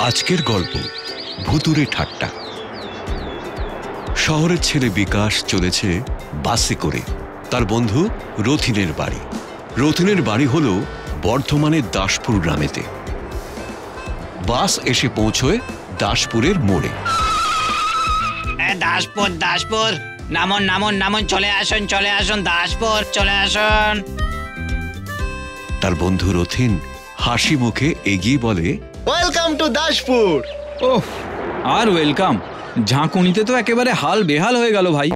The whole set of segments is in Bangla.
আজকের গল্প ভুতুড়ে ঠাট্টা। শহরের ছেলে বিকাশ চলেছে বাসে করে তার বন্ধু রথিনের বাড়ি। রথিনের বাড়ি হলো বর্ধমানের দাসপুর গ্রামেতে। বাস এসে পৌঁছয় দাসপুরের মোড়ে। দাসপুর দাসপুর, নামুন নামুন নামুন, চলে আসুন দাসপুর, চলে আসুন। তার বন্ধু রথিন হাসি মুখে এগিয়ে বলে, ওয়েলকাম টু দাসপুর। ওহ, আর ওয়েলকাম? ঝাঁকুনিতে তো একেবারে হাল বেহাল হয়ে গেল ভাই।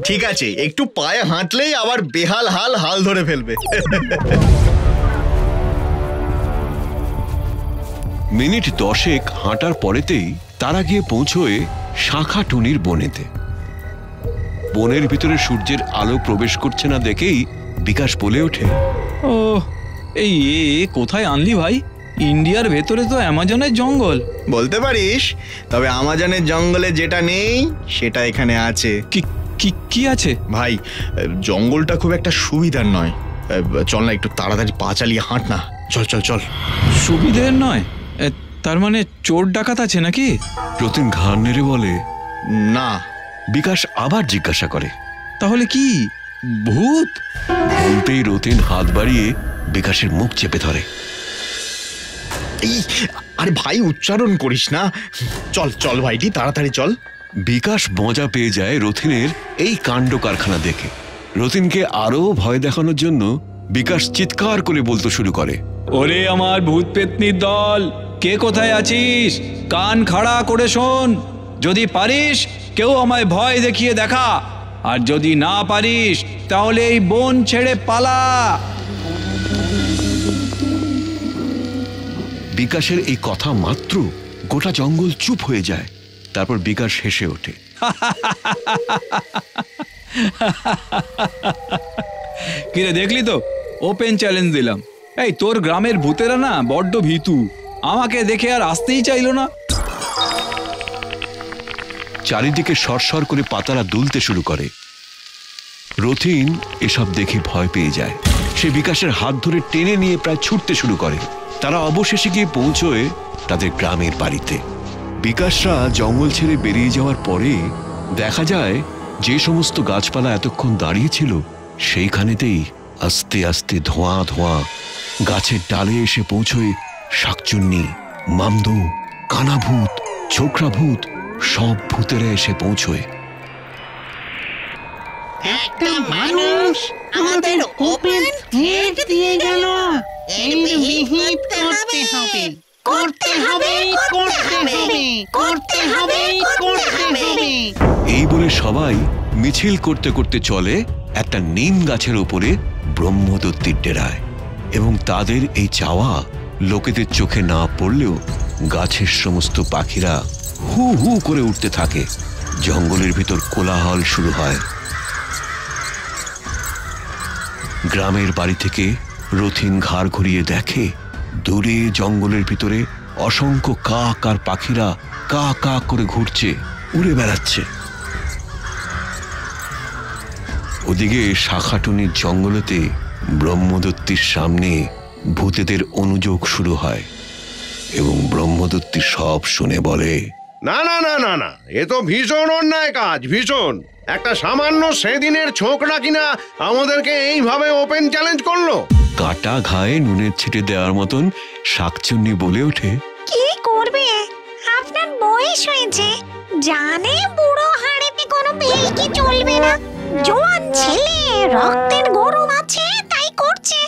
ঠিক আছে, একটু পায়ে হাঁটলেই আবার বেহাল হাল ধরে ফেলবে। মিনিট 10 হাঁটার পরেতেই তারা গিয়ে পৌঁছয় শাঁখাটুনির বনেতে। বনের ভিতরে সূর্যের আলো প্রবেশ করছে না দেখেই বিকাশ বলে ওঠে, ও এই কোথায় আনলি ভাই? ইন্ডিয়ার ভেতরে তো অ্যামাজনের জঙ্গল। বলতে পারিস, তবে আমাজনের জঙ্গলে যেটা নেই সেটা এখানে আছে। কি আছে ভাই? জঙ্গলটা খুব একটা সুবিধার নয়। চল না, একটু তাড়াতাড়ি পা চালিয়ে হাঁট না। চল চল চল। সুবিধের নয়? তার মানে চোর ডাকাত আছে নাকি? রতিন ঘাড় নেড়ে বলে, না। বিকাশ আবার জিজ্ঞাসা করে, তাহলে কি ভূত? বলতেই রতিন হাত বাড়িয়ে বিকাশের মুখ চেপে ধরে। আরে ভাই, উচ্চারণ করিস না। চল চল ভাইটি, তাড়াতাড়ি চল। বিকাশ মজা পেয়ে যায় রথিনের এই কাণ্ড কারখানা দেখে। রতিনকে আরো ভয় দেখানোর জন্য বিকাশ চিৎকার করে বলতে শুরু করে, ওরে আমার ভূত পেতনির দল, কে কোথায় আছিস? কান খাড়া করে শোন। যদি পারিস কেউ আমায় ভয় দেখিয়ে দেখা, আর যদি না পারিস তাহলে এই বন ছেড়ে পালা। বিকাশের এই কথা মাত্র গোটা জঙ্গল চুপ হয়ে যায়। তারপর বিকাশ হেসে ওঠে, কিরে, দেখলি তো? ওপেন চ্যালেঞ্জ দিলাম। এই তোর গ্রামের ভূতেরা না বড্ড ভীতু, আমাকে দেখে আর আসতেই চাইলো না। চারিদিকে সরসর করে পাতারা দুলতে শুরু করে। রথিন এসব দেখে ভয় পেয়ে যায়। সে বিকাশের হাত ধরে টেনে নিয়ে প্রায় ছুটতে শুরু করে। তারা অবশেষে গিয়ে পৌঁছয় তাদের গ্রামের বাড়িতে। বিকাশরা জঙ্গল ছেড়ে বেরিয়ে যাওয়ার পরে দেখা যায় যে সমস্ত গাছপালা এতক্ষণ দাঁড়িয়েছিল সেইখানেতেই আস্তে আস্তে ধোঁয়া ধোঁয়া গাছের ডালে এসে পৌঁছয় শাকচুন্নি, মামদো, কানাভূত, ছোকরা ভূত, সব ভূতেরা এসে পৌঁছয়। একটা মানুষ আমাদের ওপেন গেট দিয়ে গেল। এর বিহিত করতে হবে, করতে হবে, করতে হবে, করতে হবে, করতে হবে। এই বলে সবাই মিছিল করতে করতে চলে একটা নিম গাছের উপরে ব্রহ্মদত্তির ডেরায়। এবং তাদের এই চাওয়া লোকেদের চোখে না পড়লেও গাছের সমস্ত পাখিরা হু হু করে উঠতে থাকে। জঙ্গলের ভিতর কোলাহল শুরু হয়। গ্রামের বাড়ি থেকে রথিন ঘাড় ঘুরিয়ে দেখে দূরে জঙ্গলের ভিতরে অসংখ্য কাক আর পাখিরা কা কা করে ঘুরছে, উড়ে বেড়াচ্ছে। ওদিকে শাঁখাটুনির জঙ্গলেতে ব্রহ্মদত্তির সামনে ভূতেদের অনুযোগ শুরু হয় এবং ব্রহ্মদত্তি সব শুনে বলে, না না না না না, এ তো ভীষণ অন্যায় কাজ, ভীষণ। একটা সামান্য সেদিনের ছোকরা কিনা আমাদেরকে এইভাবে ওপেন চ্যালেঞ্জ করলো। কাটা ঘায়ে নুনের ছিটে দেওয়ার মতন শাকচুন্নি বলে ওঠে, কি করবে? আপনার বয়স হয়েছে, জানে বুড়ো হাড়িতে কোনো বেলকি চলবে না। জোয়ান ছেলে, রক্তের গরম আছে, তাই করছে।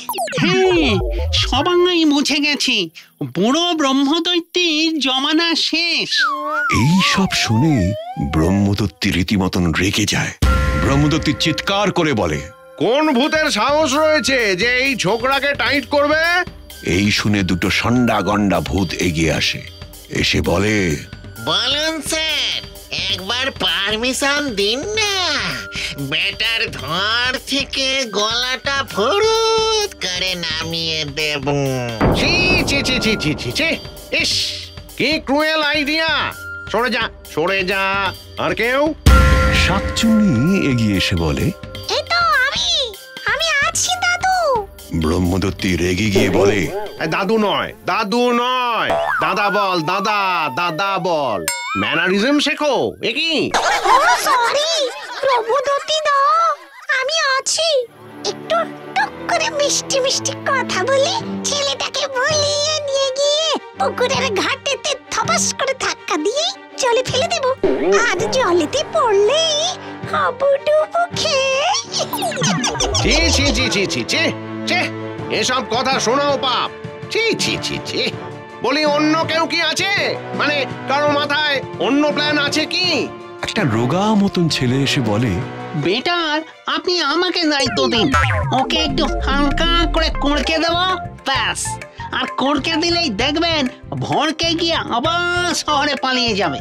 হ্যাঁ, সবাই বুঝে গেছি, বুড়ো ব্রহ্মদৈত্যের জমানা শেষ। এই সব শুনে ব্রহ্মদত্তি রীতিমতন রেগে যায়। ব্রহ্মদত্তি চিৎকার করে বলে, কোন ভূতের সাহস রয়েছে যে এই ছোকরাকে টাইট করবে? এই শুনে দুটো সন্ডা গন্ডা ভূত এগিয়ে আসে। এসে বলে, বলুন স্যার, একবার পারমিশন দিন না, বেটার ধর থেকে গলাটা ফুরুত করে নামিয়ে দেব। ছি ছি ছি ছি ছি ছি ছি, ইস কি ক্রুয়েল আইডিয়া। সরে যা, সরে যা। আর কেউ? শাকচুন্নি এগিয়ে এসে বলে, এই তো আমি আছি দাদু। ব্রহ্মদত্তি রেগে গিয়ে বলে, দাদু নয়, দাদু নয়, দাদা বল, দাদা, দাদা বল। ম্যানারিজম শেখো, এ কি? ও সরি প্রভুদত্তি দা, আমি আছি। একটু টুক করে মিষ্টি মিষ্টি কথা বলে ছেলেটাকে ভুলিয়ে নিয়ে গিয়ে পুকুরের ঘাটেতে থপাস করে ধাক্কা দিয়ে জলে ফেলে দেব। আর জলেতে পড়লেই হাবুডুবু খেয়ে। ছি ছি ছি ছি ছি ছি ছি, এসব কথা শোনাও পাপ। ছি ছি ছি ছি। বলি অন্য কেউ কি আছে? মানে কারো মাথায় অন্য প্ল্যান আছে কি? একটা রোগা মতন ছেলে এসে বলে, বেটার আপনি আমাকে দায়িত্ব দিন, ওকে একটু হালকা করে কড়কে দেবো ব্যাস। আর কড়কে দিলেই দেখবেন ভড়কে গিয়ে আবার শহরে পালিয়ে যাবে।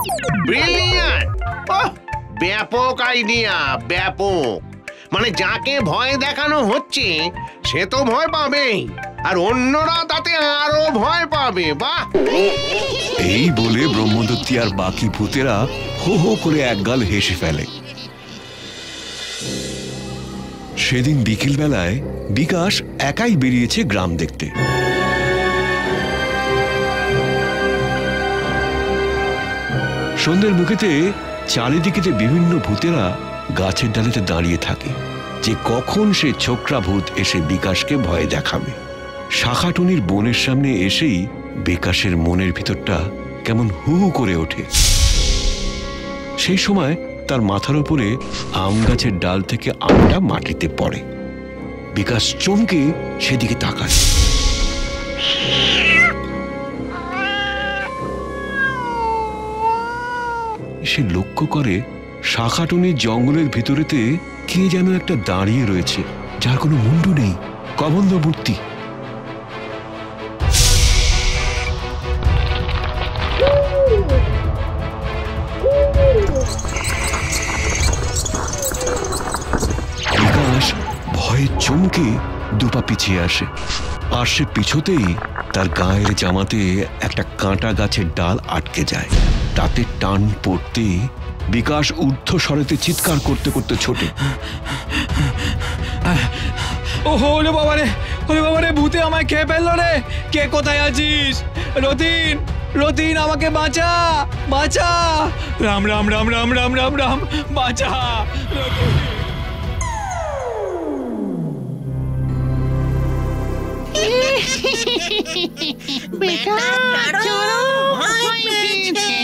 ব্রিলিয়ান্ট! ওহ, ব্যাপক আইডিয়া, ব্যাপক। মানে যাকে ভয় দেখানো হচ্ছে সে তো ভয় পাবেই, আর অন্যরা তাতে আরো ভয় পাবে। বাহ! এই বলে ব্রহ্মদত্তি আর বাকি ভূতেরা হো হো করে একগাল হেসে ফেলে। সেদিন বিকেল বেলায় বিকাশ একাই বেরিয়েছে গ্রাম দেখতে। সন্ধ্যের মুখেতে চারিদিকেতে বিভিন্ন ভূতেরা গাছের ডালেতে দাঁড়িয়ে থাকে যে কখন সে ছোকরা ভূত এসে বিকাশকে ভয় দেখাবে। শাখাটুনির বনের সামনে এসেই বিকাশের মনের ভিতরটা কেমন হু হু করে ওঠে। সেই সময় তার মাথার উপরে আম গাছের ডাল থেকে আমটা মাটিতে পড়ে। বিকাশ চমকে সেদিকে তাকায়। সে লক্ষ্য করে শাখাটুনির জঙ্গলের ভিতরেতে কে যেন একটা দাঁড়িয়ে রয়েছে, যার কোনো মুন্ডু নেই, কবন্ধ মূর্তি। বিকাশ ভয়ে চমকে দুপা পিছিয়ে আসে, আর সে পিছতেই তার গায়ের জামাতে একটা কাঁটা গাছের ডাল আটকে যায়। তাতে টান পড়তে বিকাশ ঊর্ধ্ব স্বরেতে চিৎকার করতে করতে ছোটে। ওরে বাবা রে, ভূতে আমায় খেয়ে ফেললো রে। কে কোথায় আছিস? রতিন, রতিন, আমাকে বাঁচা, বাঁচা। রাম রাম রাম রাম রাম রাম রাম, বাঁচা রতিন। বেটা চলো, ভয় পেয়েছে।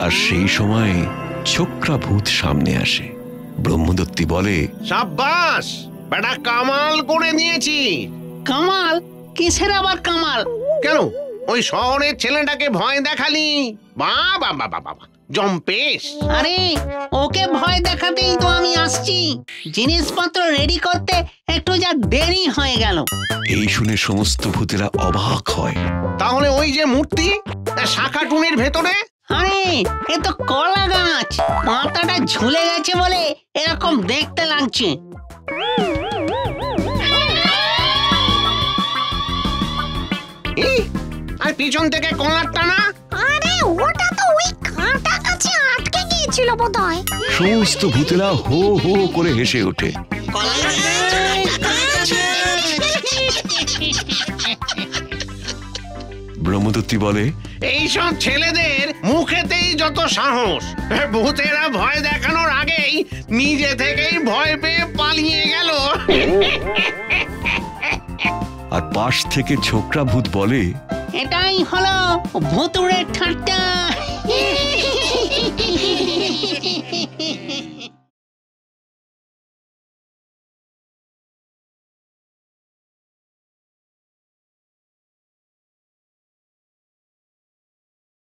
আর সেই সময় ছোকরা ভূত সামনে আসে। ব্রহ্মদত্তি বলে, সাব্বাস, বেটা কামাল করে দিয়েছি। কামাল? কিসের আবার কামাল? কেন ওই শহরের ছেলেটাকে ভয় দেখালি? বাবা বাবা বাবা, জম্পেশ। আরে ওকে ভয় দেখাতেই তো আমি আসছি। জিনিসপত্র রেডি করতে একটু যা দেরি হয়ে গেল। এই শুনে সমস্ত ভূতেরা অবাক হয়। তাহলে ওই যে মূর্তি শাখাটুনির ভেতরে? আরে এ তো কলা গাছ, মাথাটা ঝুলে গেছে বলে এরকম দেখতে লাগছে। আর পিছন থেকে কলার টানা? আরে ওটা তো ওই কাঁটা গাছে আটকে গিয়েছিল বোধহয়। সমস্ত ভূতেরা হো হো করে হেসে ওঠে। ব্রহ্মদত্তি বলে, এইসব ছেলেদের মুখেতেই যত সাহস। ভূতেরা ভয় দেখানোর আগেই নিজে থেকেই ভয় পেয়ে পালিয়ে গেল। আর পাশ থেকে ছোকরা ভূত বলে, এটাই হলো ভুতুড়ে ঠাট্টা।